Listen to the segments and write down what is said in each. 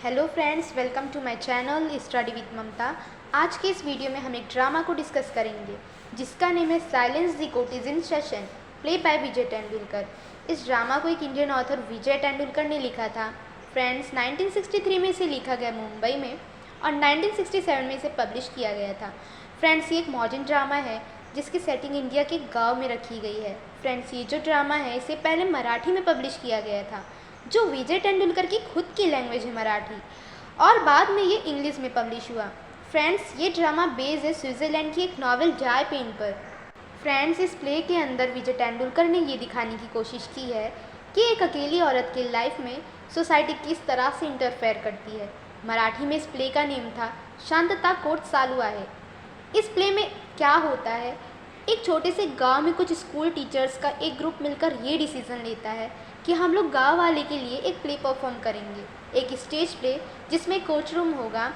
Hello friends, welcome to my channel study with Mamta. आज के इस वीडियो में हम एक ड्रामा को डिस्कस करेंगे जिसका नेम है silence the court is in session, play by Vijay Tendulkar. इस ड्रामा को एक इंडियन ऑथर विजय तेंदुलकर ने लिखा था। फ्रेंड्स, 1963 में इसे लिखा गया मुंबई में और 1967 में इसे पब्लिश किया गया था। फ्रेंड्स, ये एक मॉडर्न ड्रामा है जिसकी सेटिंग इंडिया के गाँव में रखी गई है। फ्रेंड्स, ये जो ड्रामा है इसे पहले मराठी में पब्लिश किया गया था, जो विजय तेंदुलकर की खुद की लैंग्वेज है मराठी, और बाद में ये इंग्लिश में पब्लिश हुआ। फ्रेंड्स, ये ड्रामा बेस है स्विट्ज़रलैंड की एक नॉवेल डाई पेन पर। फ्रेंड्स, इस प्ले के अंदर विजय तेंदुलकर ने ये दिखाने की कोशिश की है कि एक अकेली औरत के लाइफ में सोसाइटी किस तरह से इंटरफेयर करती है। मराठी में इस प्ले का नेम था शांतता कोर्ट चालू आहे। इस प्ले में क्या होता है, एक छोटे से गांव में कुछ स्कूल टीचर्स का एक ग्रुप मिलकर ये डिसीज़न लेता है कि हम लोग गांव वाले के लिए एक प्ले परफॉर्म करेंगे, एक स्टेज प्ले जिसमें कोर्ट रूम होगा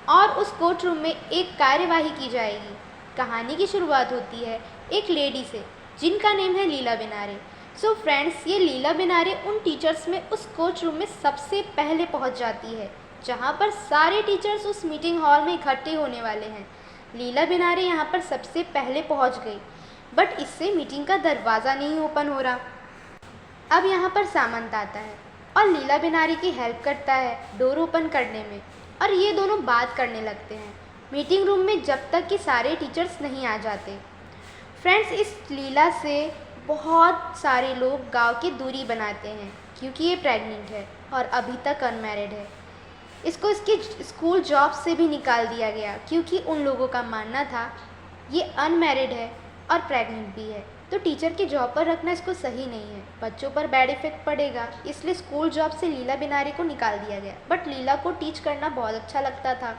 और उस कोर्ट रूम में एक कार्यवाही की जाएगी। कहानी की शुरुआत होती है एक लेडी से जिनका नेम है लीला बेनारे। सो फ्रेंड्स, ये लीला बेनारे उन टीचर्स में उस कोर्ट रूम में सबसे पहले पहुंच जाती है जहां पर सारे टीचर्स उस मीटिंग हॉल में इकट्ठे होने वाले हैं। लीला बेनारे यहाँ पर सबसे पहले पहुँच गई, बट इससे मीटिंग का दरवाज़ा नहीं ओपन हो रहा। अब यहाँ पर सामंत आता है और लीला बेनारे की हेल्प करता है डोर ओपन करने में, और ये दोनों बात करने लगते हैं मीटिंग रूम में जब तक कि सारे टीचर्स नहीं आ जाते। फ्रेंड्स, इस लीला से बहुत सारे लोग गांव की दूरी बनाते हैं क्योंकि ये प्रेग्नेंट है और अभी तक अनमैरिड है। इसको इसके स्कूल जॉब से भी निकाल दिया गया क्योंकि उन लोगों का मानना था ये अनमैरिड है और प्रेग्नेंट भी है, तो टीचर की जॉब पर रखना इसको सही नहीं है, बच्चों पर बैड इफेक्ट पड़ेगा, इसलिए स्कूल जॉब से लीला बेनारे को निकाल दिया गया। बट लीला को टीच करना बहुत अच्छा लगता था।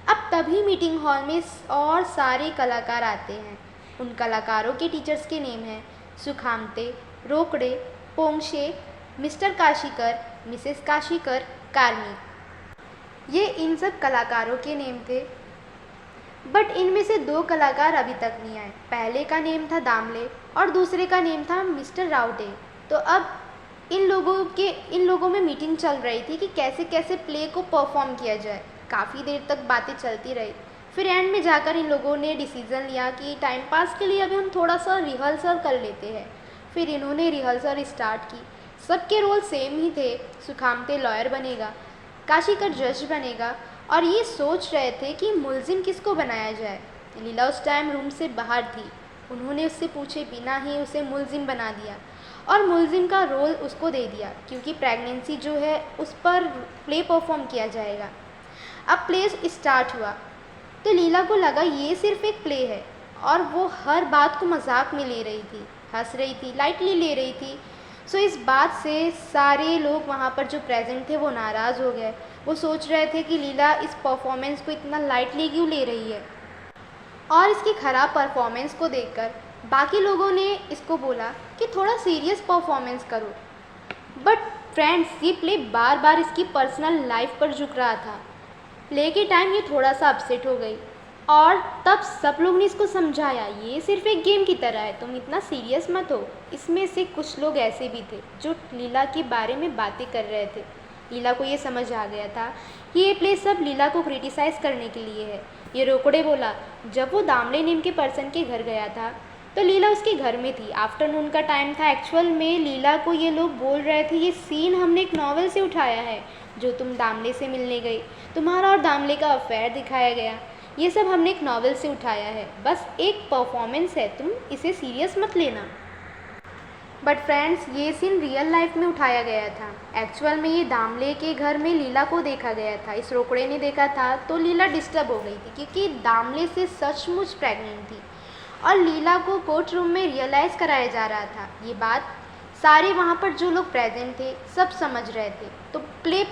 अब तभी मीटिंग हॉल में और सारे कलाकार आते हैं। उन कलाकारों के टीचर्स के नेम हैं सुखामते, रोकड़े, पोंगशे, मिस्टर काशीकर, मिसेस काशीकर, कार्मिक। ये इन सब कलाकारों के नेम थे, बट इनमें से दो कलाकार अभी तक नहीं आए। पहले का नेम था दामले और दूसरे का नेम था मिस्टर राउटे। तो अब इन लोगों में मीटिंग चल रही थी कि कैसे कैसे प्ले को परफॉर्म किया जाए। काफ़ी देर तक बातें चलती रही, फिर एंड में जाकर इन लोगों ने डिसीज़न लिया कि टाइम पास के लिए अभी हम थोड़ा सा रिहर्सल कर लेते हैं। फिर इन्होंने रिहर्सल स्टार्ट की। सबके रोल सेम ही थे। सुखामते लॉयर बनेगा, काशीकर जज बनेगा, और ये सोच रहे थे कि मुलजिम किसको बनाया जाए। लीला उस टाइम रूम से बाहर थी। उन्होंने उससे पूछे बिना ही उसे मुलजिम बना दिया और मुलजिम का रोल उसको दे दिया क्योंकि प्रेगनेंसी जो है उस पर प्ले परफॉर्म किया जाएगा। अब प्ले स्टार्ट हुआ तो लीला को लगा ये सिर्फ एक प्ले है और वो हर बात को मजाक में ले रही थी, हंस रही थी, लाइटली ले रही थी। सो इस बात से सारे लोग वहाँ पर जो प्रेजेंट थे वो नाराज़ हो गए। वो सोच रहे थे कि लीला इस परफॉर्मेंस को इतना लाइटली क्यों ले रही है, और इसकी ख़राब परफॉर्मेंस को देखकर बाकी लोगों ने इसको बोला कि थोड़ा सीरियस परफॉर्मेंस करो। बट फ्रेंड्स, ये प्ले बार बार इसकी पर्सनल लाइफ पर झुक रहा था। प्ले के टाइम ये थोड़ा सा अपसेट हो गई और तब सब लोग ने इसको समझाया ये सिर्फ एक गेम की तरह है, तुम इतना सीरियस मत हो। इसमें से कुछ लोग ऐसे भी थे जो लीला के बारे में बातें कर रहे थे। लीला को ये समझ आ गया था कि ये प्ले सब लीला को क्रिटिसाइज़ करने के लिए है। ये रोकड़े बोला, जब वो दामले नेम के पर्सन के घर गया था तो लीला उसके घर में थी। आफ्टरनून का टाइम था। एक्चुअल में लीला को ये लोग बोल रहे थे ये सीन हमने एक नॉवेल से उठाया है, जो तुम दामले से मिलने गई, तुम्हारा और दामले का अफेयर दिखाया गया, ये सब हमने एक नॉवेल से उठाया है, बस एक परफॉर्मेंस है, तुम इसे सीरियस मत लेना। बट फ्रेंड्स, ये सीन रियल लाइफ में उठाया गया था। एक्चुअल में ये दामले के घर में लीला को देखा गया था। इस रोकड़े ने देखा था तो लीला डिस्टर्ब हो गई थी क्योंकि दामले से सचमुच प्रेग्नेंट थी और लीला को कोर्ट रूम में रियलाइज़ कराया जा रहा था। ये बात सारे वहाँ पर जो लोग प्रेजेंट थे सब समझ रहे थे। तो प्ले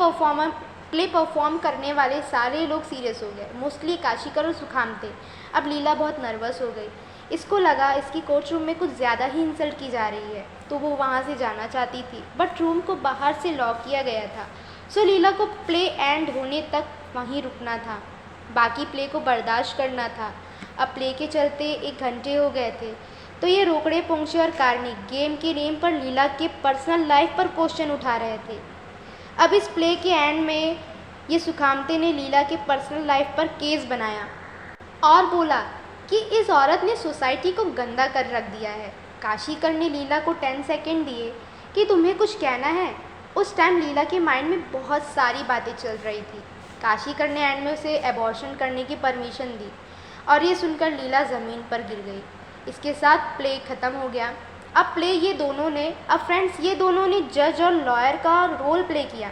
परफॉर्म करने वाले सारे लोग सीरियस हो गए, मोस्टली काशीकर और सुखामते। अब लीला बहुत नर्वस हो गई। इसको लगा इसकी कोर्ट रूम में कुछ ज़्यादा ही इंसल्ट की जा रही है, तो वो वहाँ से जाना चाहती थी, बट रूम को बाहर से लॉक किया गया था। सो लीला को प्ले एंड होने तक वहीं रुकना था, बाकी प्ले को बर्दाश्त करना था। अब प्ले के चलते 1 घंटे हो गए थे, तो ये रोकड़े, पोंगशे और कार्निक गेम के नेम पर लीला के पर्सनल लाइफ पर क्वेश्चन उठा रहे थे। अब इस प्ले के एंड में ये सुखामते ने लीला के पर्सनल लाइफ पर केस बनाया और बोला कि इस औरत ने सोसाइटी को गंदा कर रख दिया है। काशीकर ने लीला को 10 सेकेंड दिए कि तुम्हें कुछ कहना है। उस टाइम लीला के माइंड में बहुत सारी बातें चल रही थी। काशीकर ने एंड में उसे एबॉर्शन करने की परमिशन दी और ये सुनकर लीला ज़मीन पर गिर गई। इसके साथ प्ले ख़त्म हो गया। अब फ्रेंड्स ये दोनों ने जज और लॉयर का रोल प्ले किया,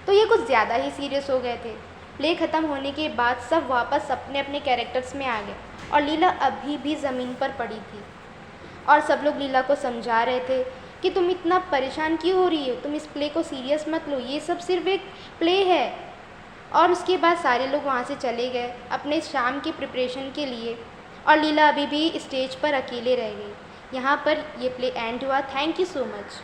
तो ये कुछ ज़्यादा ही सीरियस हो गए थे। प्ले ख़त्म होने के बाद सब वापस अपने अपने कैरेक्टर्स में आ गए और लीला अभी भी ज़मीन पर पड़ी थी और सब लोग लीला को समझा रहे थे कि तुम इतना परेशान क्यों हो रही हो, तुम इस प्ले को सीरियस मत लो, ये सब सिर्फ एक प्ले है। और उसके बाद सारे लोग वहाँ से चले गए अपने शाम की प्रिपरेशन के लिए और लीला अभी भी स्टेज पर अकेले रह गई। यहाँ पर ये प्ले एंड हुआ। Thank you so much.